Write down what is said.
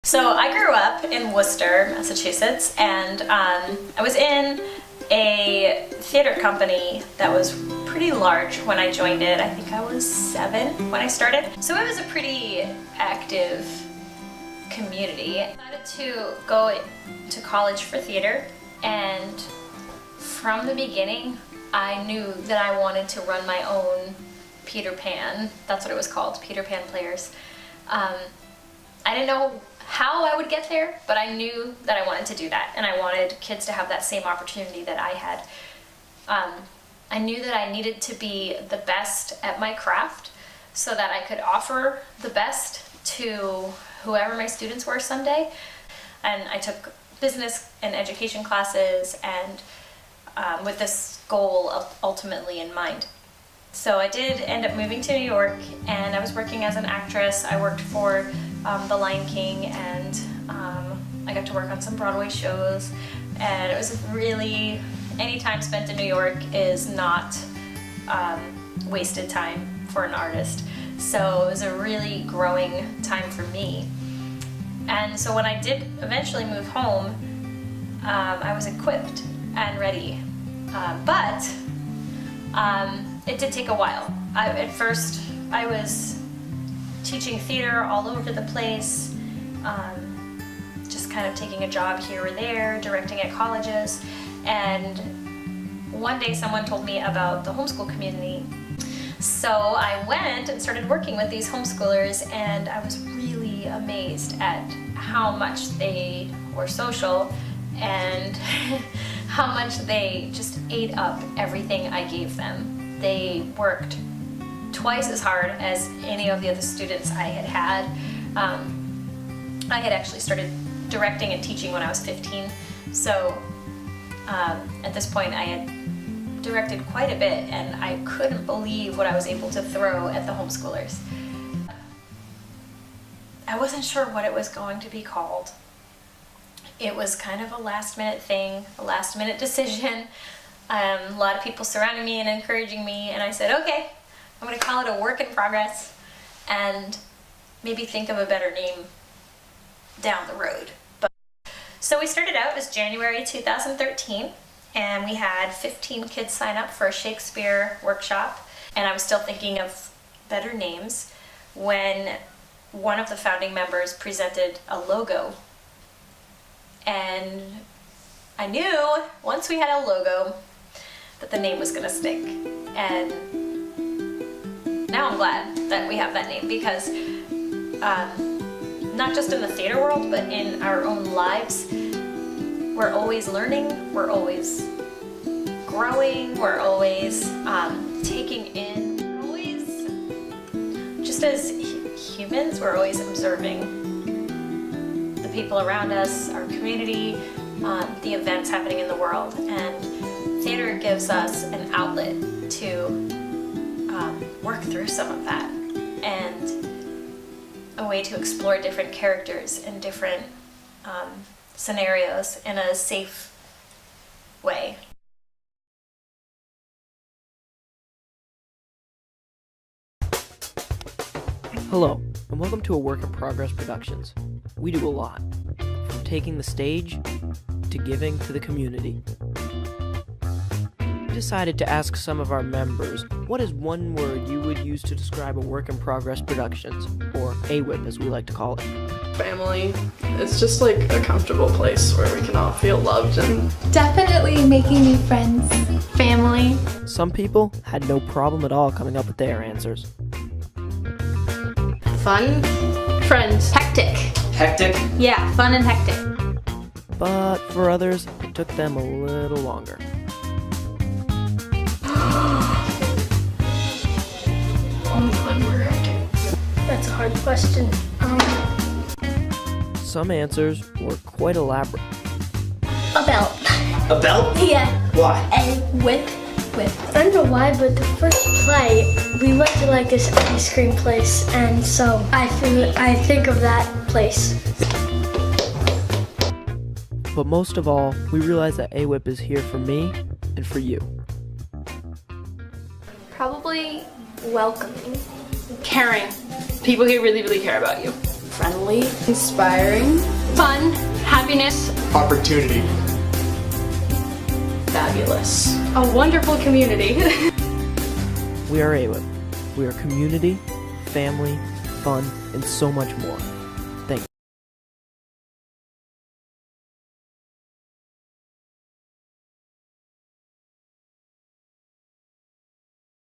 So I grew up in Worcester, Massachusetts, and I was in a theater company that was pretty large when I joined it. I think I was 7 when I started. So it was a pretty active community. I decided to go to college for theater, and from the beginning I knew that I wanted to run my own Peter Pan. That's what it was called, Peter Pan Players. I didn't know how I would get there, but I knew that I wanted to do that, and I wanted kids to have that same opportunity that I had. I knew that I needed to be the best at my craft so that I could offer the best to whoever my students were someday. And I took business and education classes, and with this goal ultimately in mind. So I did end up moving to New York, and I was working as an actress. I worked for The Lion King, and I got to work on some Broadway shows, and it was really, any time spent in New York is not wasted time for an artist. So it was a really growing time for me. And so when I did eventually move home, I was equipped and ready, but it did take a while. At first I was teaching theater all over the place, just kind of taking a job here or there, directing at colleges, and one day someone told me about the homeschool community. So I went and started working with these homeschoolers, and I was really amazed at how much they were social and how much they just ate up everything I gave them. They worked twice as hard as any of the other students I had had. I had actually started directing and teaching when I was 15, so at this point I had directed quite a bit, and I couldn't believe what I was able to throw at the homeschoolers. I wasn't sure what it was going to be called. It was kind of a last-minute thing, a last-minute decision. A lot of people surrounding me and encouraging me, and I said, okay, I'm going to call it a work in progress and maybe think of a better name down the road. So we started out as January 2013, and we had 15 kids sign up for a Shakespeare workshop, and I was still thinking of better names when one of the founding members presented a logo. And I knew once we had a logo that the name was going to stick. And now I'm glad that we have that name, because not just in the theater world, but in our own lives, we're always learning, we're always growing, we're always taking in, we're always, just as humans, we're always observing the people around us, our community, the events happening in the world, and theater gives us an outlet to work through some of that, and a way to explore different characters and different scenarios in a safe way. Hello, and welcome to A Work in Progress Productions. We do a lot, from taking the stage to giving to the community. We decided to ask some of our members, what is one word you would use to describe A Work in Progress Productions, or AWIP as we like to call it? Family. It's just like a comfortable place where we can all feel loved and... Definitely making new friends. Family. Some people had no problem at all coming up with their answers. Fun. Friends. Hectic. Hectic? Yeah, fun and hectic. But for others, it took them a little longer. One word. That's a hard question. Some answers were quite elaborate. A belt. A belt? Yeah. Why? A whip. I don't know why, but the first play, we went to like this ice cream place, and so I think of that place. But most of all, we realized that AWIP is here for me and for you. Probably welcoming. Caring. People here really, really care about you. friendly, Inspiring. Fun, happiness, Opportunity. fabulous. a wonderful community. We are AWIP. We are community, family, fun, and so much more.